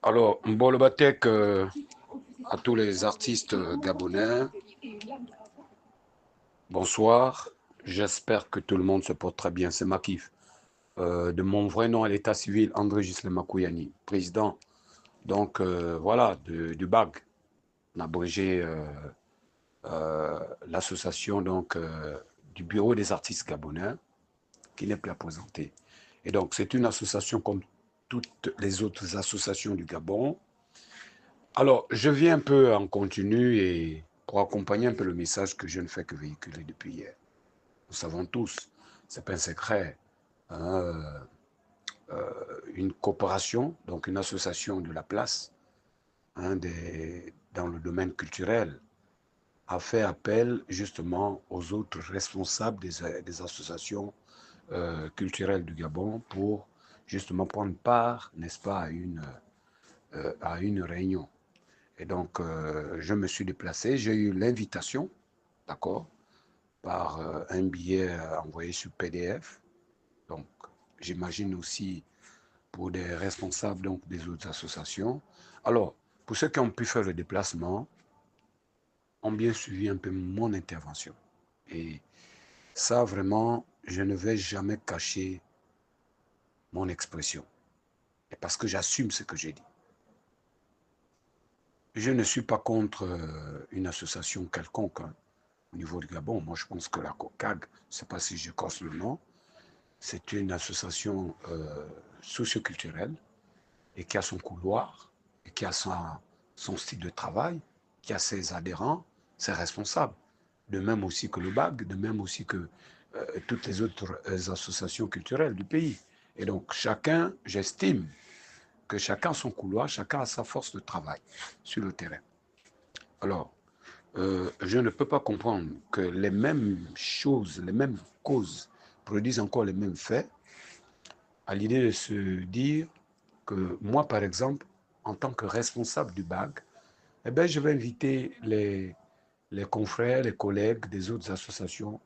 Alors, Mbolobatek à tous les artistes gabonais, bonsoir. J'espère que tout le monde se porte très bien. C'est Makif. De mon vrai nom à l'état civil, André Gislain Makouyani, président voilà, du BAG, on a abrégé l'association du Bureau des artistes gabonais, qui n'est plus à présenter. Et donc, c'est une association comme toutes les autres associations du Gabon. Alors, je viens un peu en continu et pour accompagner un peu le message que je ne fais que véhiculer depuis hier. Nous savons tous, c'est pas un secret, hein, une coopération, donc une association de la place dans le domaine culturel, a fait appel justement aux autres responsables des associations culturelles du Gabon pour justement prendre part, n'est-ce pas, à une réunion. Et donc, je me suis déplacé, j'ai eu l'invitation, d'accord, par un billet envoyé sur PDF. Donc, j'imagine aussi pour des responsables donc, des autres associations. Alors, pour ceux qui ont pu faire le déplacement, ont bien suivi un peu mon intervention. Et ça, vraiment, je ne vais jamais cacher mon expression. Et parce que j'assume ce que j'ai dit. Je ne suis pas contre une association quelconque au niveau du Gabon. Moi, je pense que la COCAG, je ne sais pas si je corse le nom, c'est une association socioculturelle et qui a son couloir, et qui a son style de travail, qui a ses adhérents, ses responsables. De même aussi que le BAG, de même aussi que toutes les autres associations culturelles du pays. Et donc, chacun, j'estime que chacun a son couloir, chacun a sa force de travail sur le terrain. Alors, je ne peux pas comprendre que les mêmes choses, les mêmes causes produisent encore les mêmes faits, à l'idée de se dire que moi, par exemple, en tant que responsable du BAG, eh bien, je vais inviter les confrères, les collègues des autres associations,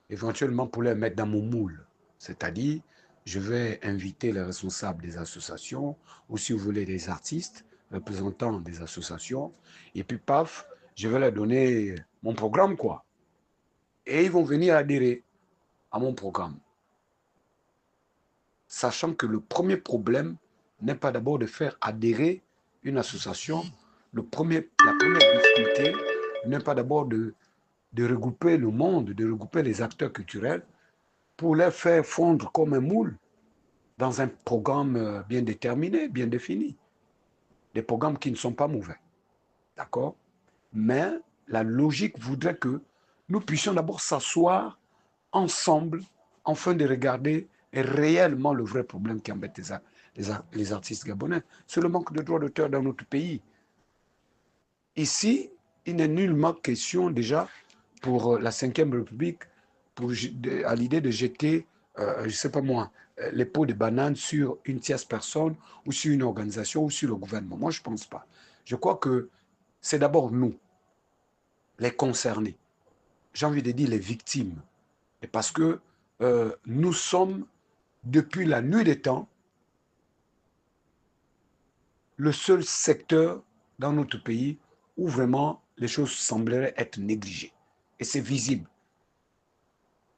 éventuellement pour les mettre dans mon moule. C'est-à-dire, je vais inviter les responsables des associations, ou si vous voulez des artistes, représentants des associations, et puis paf, je vais leur donner mon programme, quoi. Et ils vont venir adhérer à mon programme. Sachant que le premier problème n'est pas d'abord de faire adhérer une association. La première difficulté n'est pas d'abord de regrouper le monde, de regrouper les acteurs culturels pour les faire fondre comme un moule dans un programme bien déterminé, bien défini. Des programmes qui ne sont pas mauvais. D'accord? Mais la logique voudrait que nous puissions d'abord s'asseoir ensemble afin de regarder réellement le vrai problème qui embête les artistes gabonais. C'est le manque de droits d'auteur dans notre pays. Ici, il n'est nullement question déjà pour la Ve République à l'idée de jeter, je ne sais pas moi, les pots de bananes sur une tierce personne ou sur une organisation ou sur le gouvernement. Moi, je ne pense pas. Je crois que c'est d'abord nous, les concernés. J'ai envie de dire les victimes. Et parce que nous sommes, depuis la nuit des temps, le seul secteur dans notre pays où vraiment les choses sembleraient être négligées. Et c'est visible.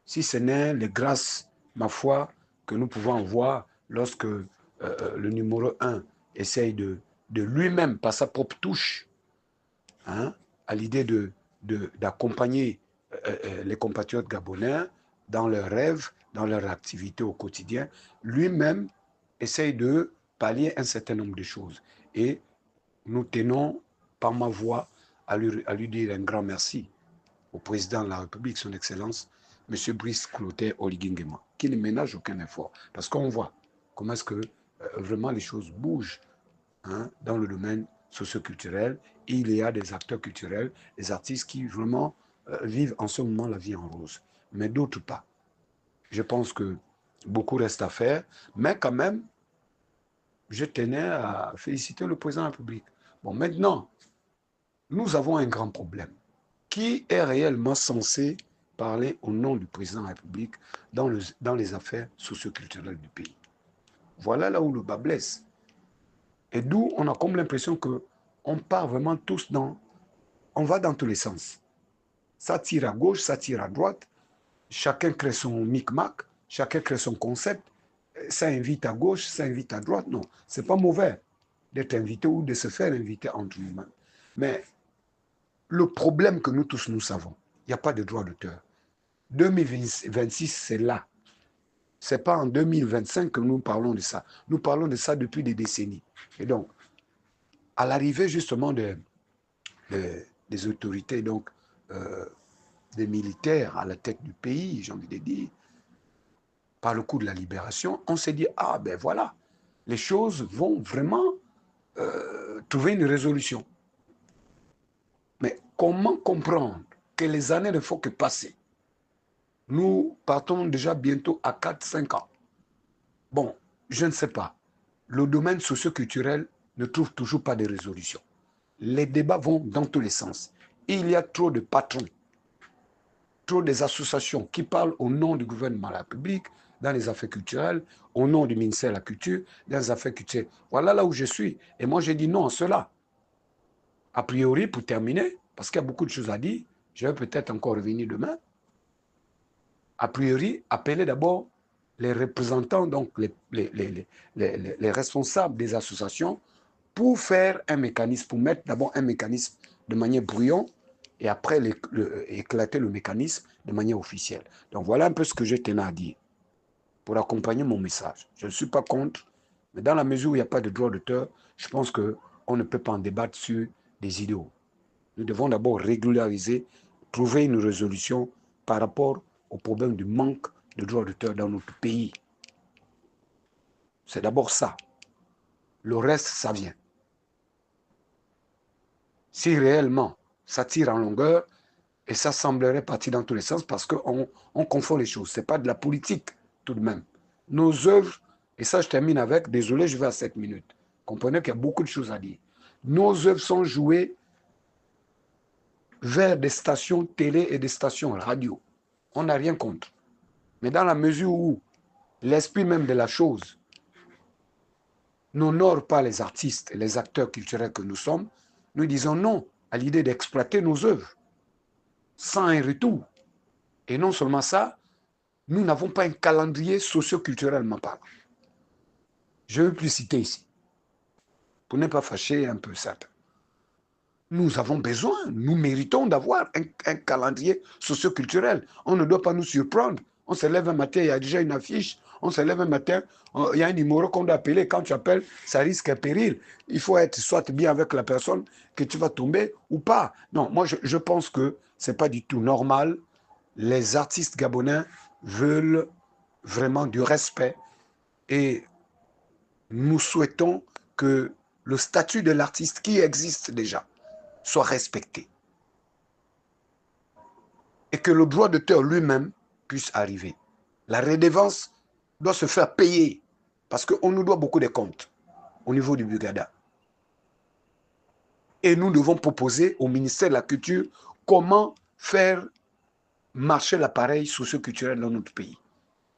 Si ce n'est les grâces, ma foi, que nous pouvons voir lorsque le numéro un essaye de lui-même, par sa propre touche, hein, à l'idée d'accompagner les compatriotes gabonais dans leurs rêves, dans leur activité au quotidien, lui-même essaye de pallier un certain nombre de choses. Et nous tenons, par ma voix, à lui dire un grand merci au président de la République, son Excellence, M. Brice Clotaire Oligui qui ne ménage aucun effort. Parce qu'on voit comment est-ce que vraiment les choses bougent dans le domaine socioculturel. Il y a des acteurs culturels, des artistes qui vraiment vivent en ce moment la vie en rose, mais d'autres pas. Je pense que beaucoup reste à faire, mais quand même, je tenais à féliciter le président de la République. Bon, maintenant, nous avons un grand problème. Qui est réellement censé parler au nom du président de la République dans les affaires socioculturelles du pays? Voilà là où le bas blesse. Et d'où on a comme l'impression qu'on part vraiment tous dans... On va dans tous les sens. Ça tire à gauche, ça tire à droite. Chacun crée son micmac, chacun crée son concept. Ça invite à gauche, ça invite à droite. Non, c'est pas mauvais d'être invité ou de se faire inviter entre nous-mêmes. Mais le problème que nous tous nous savons, il n'y a pas de droit d'auteur. 2026, c'est là. Ce n'est pas en 2025 que nous parlons de ça. Nous parlons de ça depuis des décennies. Et donc, à l'arrivée justement des autorités, donc des militaires à la tête du pays, j'ai envie de dire, par le coup de la libération, on s'est dit, ah ben voilà, les choses vont vraiment trouver une résolution. Mais comment comprendre que les années ne font que passer? Nous partons déjà bientôt à 4-5 ans. Bon, je ne sais pas. Le domaine socio-culturel ne trouve toujours pas de résolution. Les débats vont dans tous les sens. Il y a trop de patrons, trop des associations qui parlent au nom du gouvernement de la République, dans les affaires culturelles, au nom du ministère de la Culture, dans les affaires culturelles. Voilà là où je suis. Et moi, j'ai dit non à cela. A priori, pour terminer, parce qu'il y a beaucoup de choses à dire, je vais peut-être encore revenir demain. A priori, appeler d'abord les représentants, donc les responsables des associations, pour faire un mécanisme, pour mettre d'abord un mécanisme de manière brouillon et après éclater le mécanisme de manière officielle. Donc voilà un peu ce que je tenais à dire pour accompagner mon message. Je ne suis pas contre, mais dans la mesure où il n'y a pas de droit d'auteur, je pense qu'on ne peut pas en débattre sur des idéaux. Nous devons d'abord régulariser, trouver une résolution par rapport au problème du manque de droits d'auteur dans notre pays. C'est d'abord ça. Le reste, ça vient. Si réellement ça tire en longueur, et ça semblerait partir dans tous les sens parce qu'on confond les choses. Ce n'est pas de la politique tout de même. Nos œuvres, et ça je termine avec, désolé, je vais à 7 minutes. Comprenez qu'il y a beaucoup de choses à dire. Nos œuvres sont jouées vers des stations télé et des stations radio. On n'a rien contre. Mais dans la mesure où l'esprit même de la chose n'honore pas les artistes et les acteurs culturels que nous sommes, nous disons non à l'idée d'exploiter nos œuvres sans un retour. Et non seulement ça, nous n'avons pas un calendrier socio-culturellement parlant. Je ne veux plus citer ici, pour ne pas fâcher un peu certains. Nous avons besoin, nous méritons d'avoir un calendrier socio-culturel. On ne doit pas nous surprendre. On se lève un matin, il y a déjà une affiche. On se lève un matin, il y a un numéro qu'on doit appeler. Quand tu appelles, ça risque un péril. Il faut être soit bien avec la personne que tu vas tomber ou pas. Non, moi je pense que ce n'est pas du tout normal. Les artistes gabonais veulent vraiment du respect et nous souhaitons que le statut de l'artiste qui existe déjà soit respecté et que le droit d'auteur lui-même puisse arriver. La redevance doit se faire payer parce qu'on nous doit beaucoup de comptes au niveau du Bugada. Et nous devons proposer au ministère de la Culture comment faire marcher l'appareil socio-culturel dans notre pays.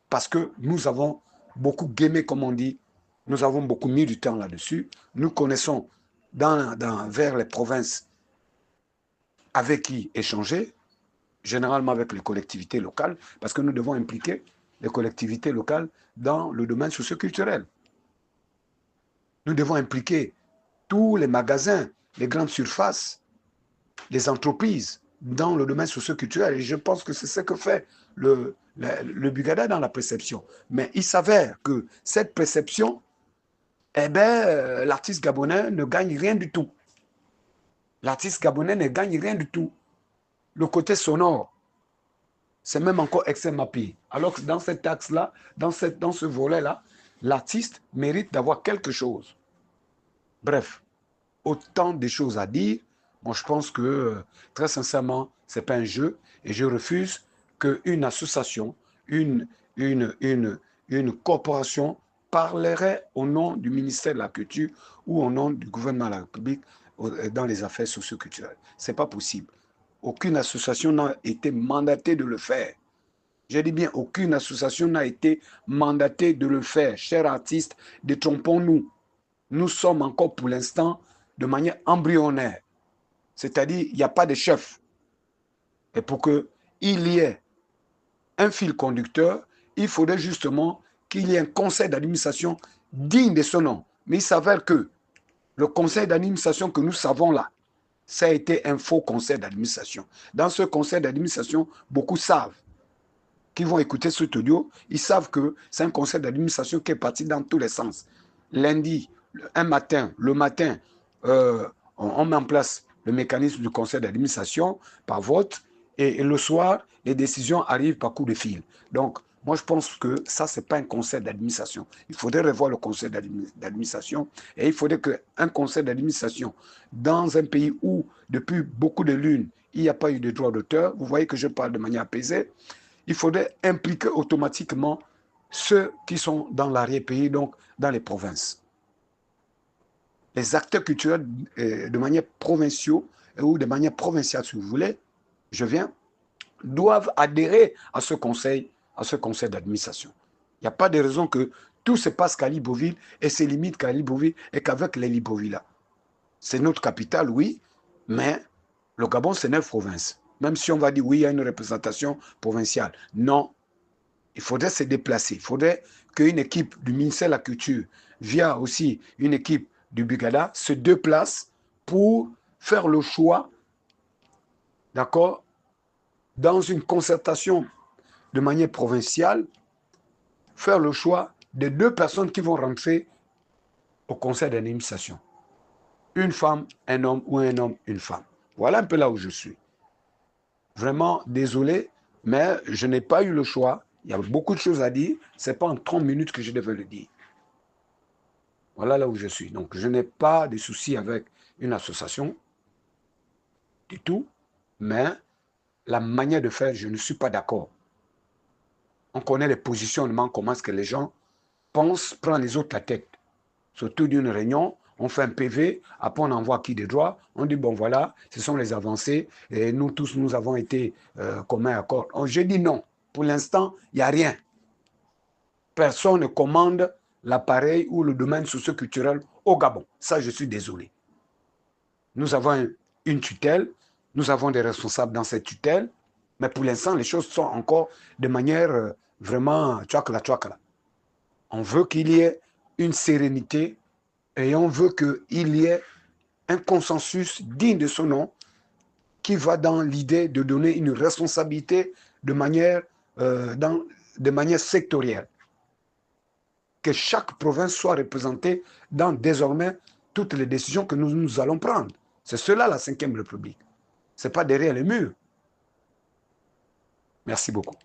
Parce que nous avons beaucoup gamé, comme on dit, nous avons beaucoup mis du temps là-dessus. Nous connaissons vers les provinces avec qui échanger, généralement avec les collectivités locales, parce que nous devons impliquer les collectivités locales dans le domaine socio-culturel. Nous devons impliquer tous les magasins, les grandes surfaces, les entreprises dans le domaine socio-culturel. Et je pense que c'est ce que fait le Bugada dans la perception. Mais il s'avère que cette perception, eh bien, l'artiste gabonais ne gagne rien du tout. L'artiste gabonais ne gagne rien du tout. Le côté sonore, c'est même encore extrêmement pire. Alors que dans cet axe-là, dans ce volet-là, l'artiste mérite d'avoir quelque chose. Bref, autant de choses à dire. Moi, je pense que, très sincèrement, ce n'est pas un jeu et je refuse qu'une association, une corporation parlerait au nom du ministère de la Culture ou au nom du gouvernement de la République dans les affaires socio-culturelles. Ce n'est pas possible. Aucune association n'a été mandatée de le faire. Je dis bien, aucune association n'a été mandatée de le faire. Chers artistes, détrompons-nous. Nous sommes encore pour l'instant de manière embryonnaire. C'est-à-dire, il n'y a pas de chef. Et pour qu'il y ait un fil conducteur, il faudrait justement qu'il y ait un conseil d'administration digne de ce nom. Mais il s'avère que le conseil d'administration que nous savons là, ça a été un faux conseil d'administration. Dans ce conseil d'administration, beaucoup savent, qui vont écouter cet audio, ils savent que c'est un conseil d'administration qui est parti dans tous les sens. Lundi, un matin, le matin, on met en place le mécanisme du conseil d'administration par vote, et le soir, les décisions arrivent par coup de fil. Donc, moi, je pense que ça, ce n'est pas un conseil d'administration. Il faudrait revoir le conseil d'administration et il faudrait qu'un conseil d'administration dans un pays où, depuis beaucoup de lunes, il n'y a pas eu de droit d'auteur, vous voyez que je parle de manière apaisée, il faudrait impliquer automatiquement ceux qui sont dans l'arrière-pays, donc dans les provinces. Les acteurs culturels de manière provinciale ou de manière provinciale, si vous voulez, je viens, doivent adhérer à ce conseil d'administration. Il n'y a pas de raison que tout se passe qu'à Libreville et se limite qu'à Libreville et qu'avec les Libreville. C'est notre capitale, oui, mais le Gabon, c'est 9 provinces. Même si on va dire, oui, il y a une représentation provinciale. Non, il faudrait se déplacer. Il faudrait qu'une équipe du ministère de la Culture, via aussi une équipe du Bugada, se déplace pour faire le choix, d'accord, dans une concertation de manière provinciale, faire le choix de 2 personnes qui vont rentrer au conseil d'administration. Une femme, un homme, ou un homme, une femme. Voilà un peu là où je suis. Vraiment désolé, mais je n'ai pas eu le choix. Il y a beaucoup de choses à dire. Ce n'est pas en 30 minutes que je devais le dire. Voilà là où je suis. Donc, je n'ai pas de soucis avec une association du tout, mais la manière de faire, je ne suis pas d'accord. On connaît les positionnements, comment est-ce que les gens pensent, prennent les autres la tête. Surtout d'une réunion, on fait un PV, après on envoie qui des droits, on dit, bon voilà, ce sont les avancées, et nous tous, nous avons été communs accord. Je dis non, pour l'instant, il n'y a rien. Personne ne commande l'appareil ou le domaine socio-culturel au Gabon. Ça, je suis désolé. Nous avons une tutelle, nous avons des responsables dans cette tutelle, mais pour l'instant, les choses sont encore de manière vraiment tchakla. On veut qu'il y ait une sérénité et on veut qu'il y ait un consensus digne de son nom qui va dans l'idée de donner une responsabilité de manière sectorielle. Que chaque province soit représentée dans désormais toutes les décisions que nous allons prendre. C'est cela la 5e République. Ce n'est pas derrière les murs. Merci beaucoup.